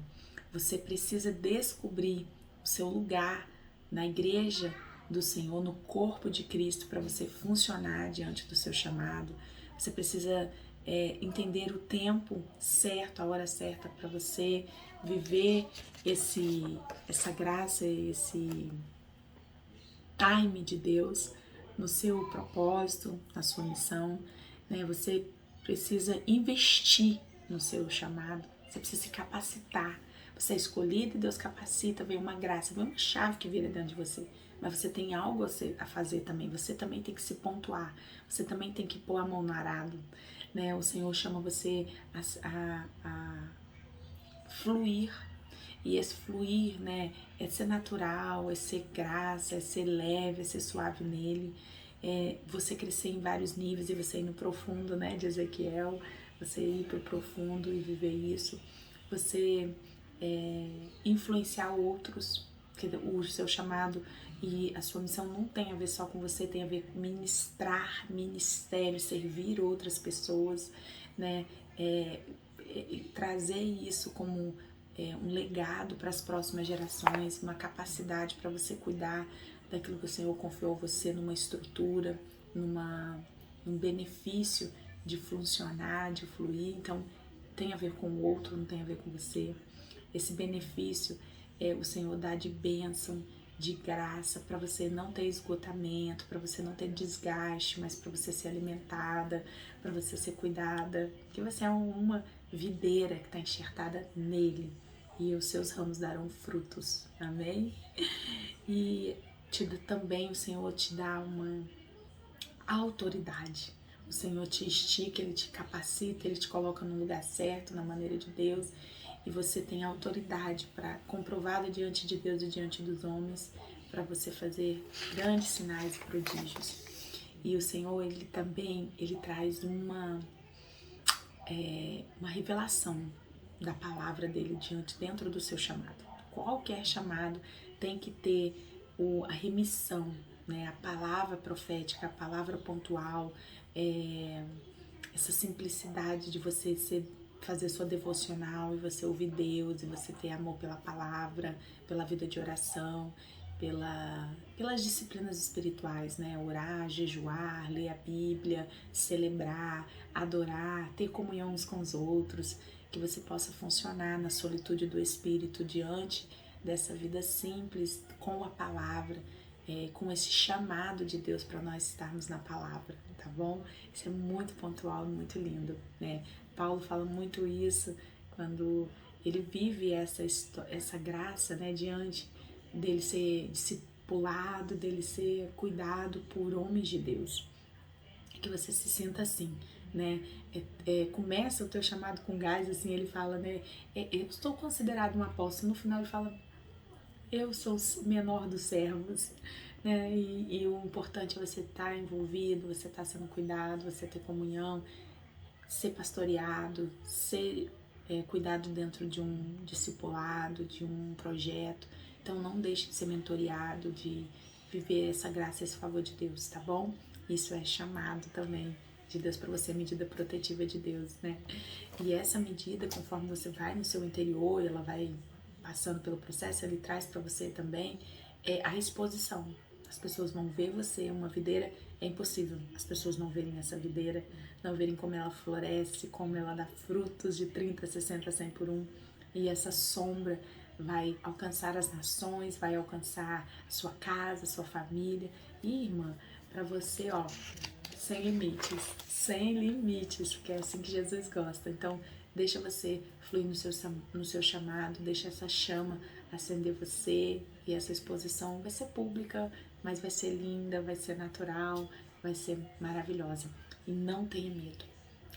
Você precisa descobrir o seu lugar na igreja do Senhor, no corpo de Cristo, para você funcionar diante do seu chamado. Você precisa entender o tempo certo, a hora certa para você viver essa graça, esse time de Deus no seu propósito, na sua missão, né? Você precisa investir no seu chamado, você precisa se capacitar. Você é escolhido e Deus capacita, vem uma graça, vem uma chave que vira dentro de você. Mas você tem algo a fazer também, você também tem que se pontuar, você também tem que pôr a mão no arado, né? O Senhor chama você a fluir. E esse fluir, né, é ser natural, é ser graça, é ser leve, é ser suave nele. É você crescer em vários níveis e você ir no profundo, né, de Ezequiel, você ir pro profundo e viver isso. Você influenciar outros, porque o seu chamado e a sua missão não tem a ver só com você, tem a ver com ministrar, ministério, servir outras pessoas, né, trazer isso como um legado para as próximas gerações, uma capacidade para você cuidar daquilo que o Senhor confiou a você, numa estrutura, num benefício de funcionar, de fluir. Então, tem a ver com o outro, não tem a ver com você. Esse benefício o Senhor dá de bênção, de graça, para você não ter esgotamento, para você não ter desgaste, mas para você ser alimentada, para você ser cuidada, que você é uma videira que está enxertada nele e os seus ramos darão frutos, amém? E também o Senhor te dá uma autoridade, o Senhor te estica, Ele te capacita, Ele te coloca no lugar certo, na maneira de Deus, e você tem autoridade comprovada diante de Deus e diante dos homens, para você fazer grandes sinais e prodígios. E o Senhor, Ele também, Ele traz uma revelação da palavra dele dentro do seu chamado. Qualquer chamado tem que ter a remissão, né? A palavra profética, a palavra pontual, essa simplicidade de você fazer sua devocional e você ouvir Deus e você ter amor pela palavra, pela vida de oração, pelas disciplinas espirituais, né? Orar, jejuar, ler a Bíblia, celebrar, adorar, ter comunhão uns com os outros, que você possa funcionar na solitude do Espírito diante dessa vida simples, com a palavra, com esse chamado de Deus para nós estarmos na palavra, tá bom? Isso é muito pontual, muito lindo, né? Paulo fala muito isso quando ele vive essa graça, né, diante dele ser discipulado, dele ser cuidado por homens de Deus. que você se sinta assim, né? Começa o teu chamado com gás, assim, ele fala, né? Eu estou considerado um apóstolo. No final ele fala, eu sou o menor dos servos, né? E o importante é você estar envolvido, você estar sendo cuidado, você ter comunhão, ser pastoreado, ser cuidado dentro de um discipulado, de um projeto. Então não deixe de ser mentoreado, de viver essa graça, esse favor de Deus, tá bom? Isso é chamado também de Deus para você, a medida protetiva de Deus, né? E essa medida, conforme você vai no seu interior, ela vai passando pelo processo, ele traz para você também a exposição. As pessoas vão ver você, uma videira, é impossível as pessoas não verem essa videira, não verem como ela floresce, como ela dá frutos de 30, 60, 100 por um. E essa sombra vai alcançar as nações, vai alcançar a sua casa, a sua família. E, irmã, para você, ó, sem limites, porque é assim que Jesus gosta. Então, deixa você fluir no seu chamado, deixa essa chama acender você, e essa exposição vai ser pública, mas vai ser linda, vai ser natural, vai ser maravilhosa. E não tenha medo,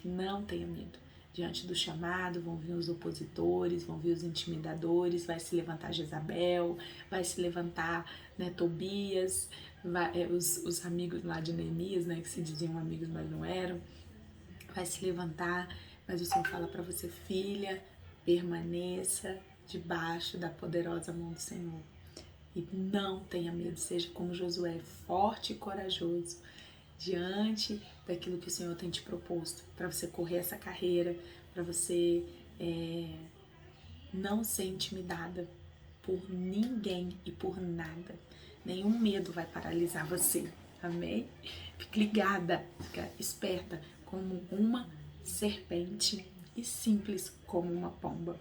não tenha medo. Diante do chamado vão vir os opositores, vão vir os intimidadores, vai se levantar Jezabel, vai se levantar, né, Tobias, os amigos lá de Neemias, né, que se diziam amigos, mas não eram, vai se levantar, mas o Senhor fala para você, filha, permaneça debaixo da poderosa mão do Senhor. E não tenha medo, seja como Josué, forte e corajoso, diante daquilo que o Senhor tem te proposto, para você correr essa carreira, para você não ser intimidada por ninguém e por nada. Nenhum medo vai paralisar você, amém? Fique ligada, fica esperta como uma serpente e simples como uma pomba.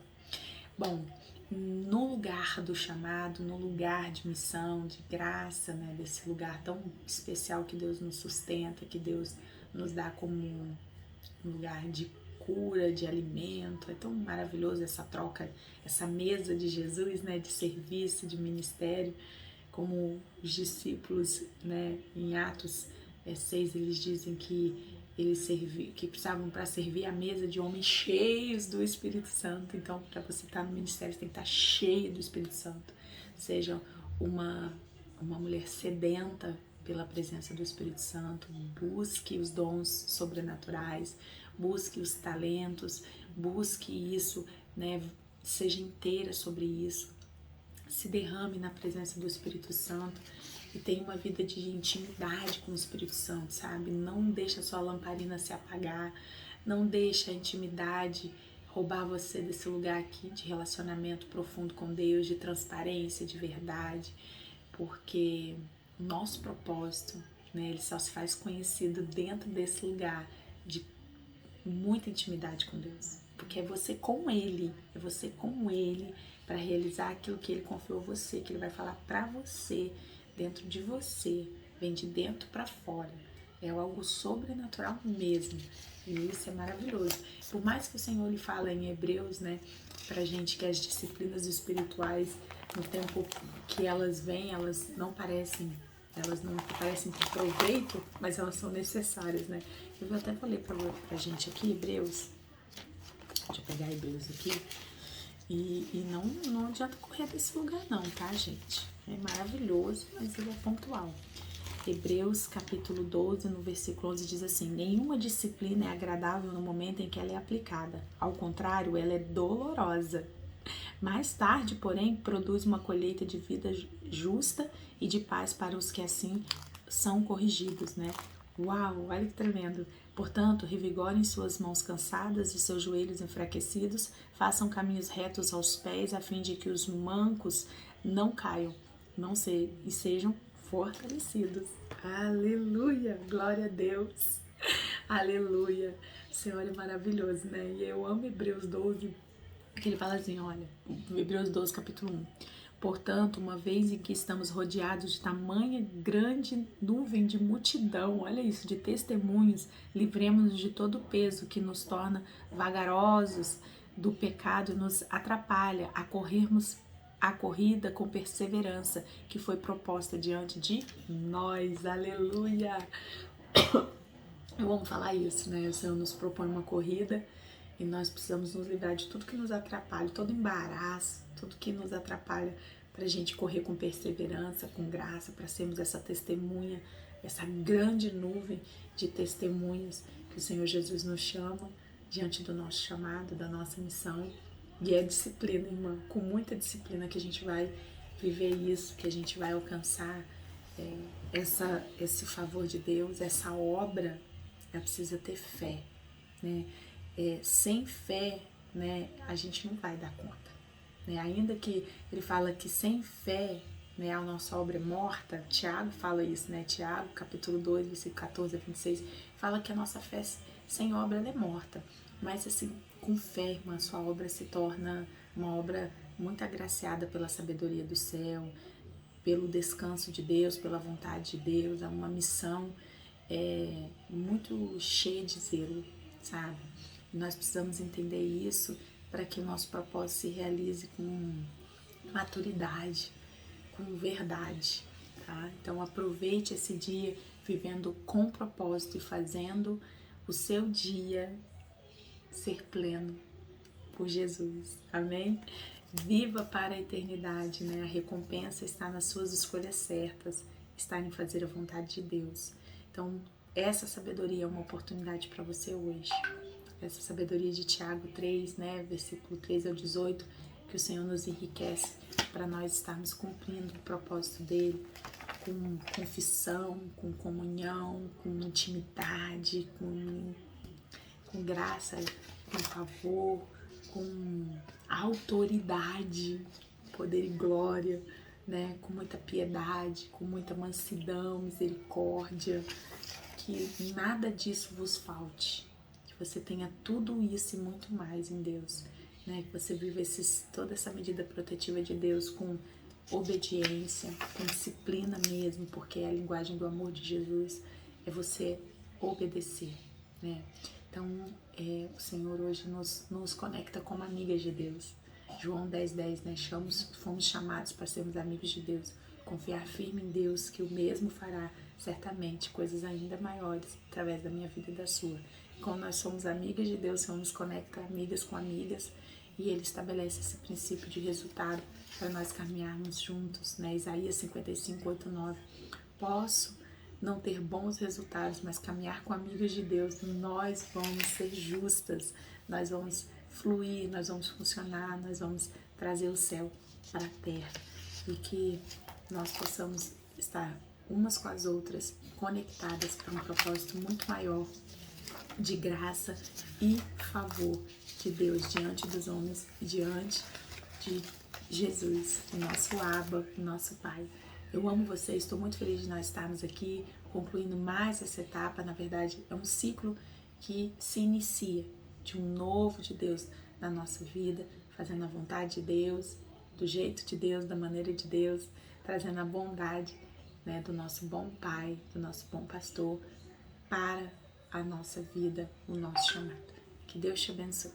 Bom, no lugar do chamado, no lugar de missão, de graça, né, desse lugar tão especial que Deus nos sustenta, que Deus nos dá como um lugar de cura, de alimento. É tão maravilhoso essa troca, essa mesa de Jesus, né, de serviço, de ministério, como os discípulos, né, em Atos 6, eles dizem que que precisavam para servir a mesa de homens cheios do Espírito Santo. Então, para você estar no ministério, você tem que estar cheio do Espírito Santo. Seja uma mulher sedenta pela presença do Espírito Santo, busque os dons sobrenaturais, busque os talentos, busque isso, né? Seja inteira sobre isso, se derrame na presença do Espírito Santo e tenha uma vida de intimidade com o Espírito Santo, sabe? Não deixa a sua lamparina se apagar, não deixa a intimidade roubar você desse lugar aqui de relacionamento profundo com Deus, de transparência, de verdade, porque o nosso propósito, né, ele só se faz conhecido dentro desse lugar de muita intimidade com Deus, porque é você com Ele para realizar aquilo que Ele confiou a você, que Ele vai falar para você, dentro de você, vem de dentro para fora, é algo sobrenatural mesmo, e isso é maravilhoso. Por mais que o Senhor lhe fala em Hebreus, né, pra gente que as disciplinas espirituais, no tempo que elas vêm, elas não parecem ter proveito, mas elas são necessárias, né? Eu até falei pra gente aqui, Hebreus, deixa eu pegar Hebreus aqui, e não adianta correr desse lugar não, tá, gente? É maravilhoso, mas ele é pontual. Hebreus capítulo 12, no versículo 11 diz assim: nenhuma disciplina é agradável no momento em que ela é aplicada, ao contrário, ela é dolorosa. Mais tarde, porém, produz uma colheita de vida justa e de paz para os que assim são corrigidos, né? Uau, olha que tremendo. Portanto, revigorem suas mãos cansadas e seus joelhos enfraquecidos, façam caminhos retos aos pés, a fim de que os mancos não caiam, e sejam fortalecidos. Aleluia, glória a Deus. Aleluia. O Senhor é maravilhoso, né? E eu amo Hebreus 12, que ele fala assim, olha, Hebreus 12, capítulo 1. Portanto, uma vez em que estamos rodeados de tamanha grande nuvem de multidão, olha isso, de testemunhos, livremos-nos de todo o peso que nos torna vagarosos do pecado e nos atrapalha a corrermos a corrida com perseverança que foi proposta diante de nós. Aleluia! Eu amo falar isso, né? O Senhor nos propõe uma corrida e nós precisamos nos livrar de tudo que nos atrapalha, todo embaraço, tudo que nos atrapalha, para a gente correr com perseverança, com graça, para sermos essa testemunha, essa grande nuvem de testemunhas que o Senhor Jesus nos chama diante do nosso chamado, da nossa missão. E é disciplina, irmã, com muita disciplina que a gente vai viver isso, que a gente vai alcançar esse favor de Deus, essa obra. Ela precisa ter fé, né? Sem fé, né, a gente não vai dar conta, né? Ainda que ele fala que sem fé, né, a nossa obra é morta. Tiago fala isso, né? Tiago, capítulo 2, versículo 14 a 26, fala que a nossa fé sem obra ela é morta. Mas assim, com fé, irmã, sua obra se torna uma obra muito agraciada pela sabedoria do céu, pelo descanso de Deus, pela vontade de Deus. É uma missão muito cheia de zelo, sabe? E nós precisamos entender isso para que o nosso propósito se realize com maturidade, com verdade, tá? Então aproveite esse dia vivendo com propósito e fazendo o seu dia ser pleno por Jesus, amém? Viva para a eternidade, né? A recompensa está nas suas escolhas certas, está em fazer a vontade de Deus. Então, essa sabedoria é uma oportunidade para você hoje. Essa sabedoria de Tiago 3, né, versículo 3 ao 18, que o Senhor nos enriquece para nós estarmos cumprindo o propósito dele, com confissão, com comunhão, com intimidade, com graça, com favor, com autoridade, poder e glória, né? Com muita piedade, com muita mansidão, misericórdia, que nada disso vos falte, que você tenha tudo isso e muito mais em Deus, né? Que você viva toda essa medida protetiva de Deus com obediência, com disciplina mesmo, porque é a linguagem do amor de Jesus, é você obedecer, né? Então, o Senhor hoje nos conecta como amigas de Deus. João 10:10, né? Fomos chamados para sermos amigos de Deus. Confiar firme em Deus, que o mesmo fará certamente coisas ainda maiores através da minha vida e da sua. Como nós somos amigas de Deus, o Senhor nos conecta amigas com amigas e Ele estabelece esse princípio de resultado para nós caminharmos juntos, né? Isaías 55:8-9. Posso não ter bons resultados, mas caminhar com amigas de Deus, nós vamos ser justas, nós vamos fluir, nós vamos funcionar, nós vamos trazer o céu para a terra e que nós possamos estar umas com as outras conectadas para um propósito muito maior de graça e favor de Deus diante dos homens e diante de Jesus, o nosso Abba, o nosso Pai. Eu amo vocês, estou muito feliz de nós estarmos aqui, concluindo mais essa etapa. Na verdade, é um ciclo que se inicia de um novo de Deus na nossa vida, fazendo a vontade de Deus, do jeito de Deus, da maneira de Deus, trazendo a bondade, né, do nosso bom Pai, do nosso bom pastor, para a nossa vida, o nosso chamado. Que Deus te abençoe.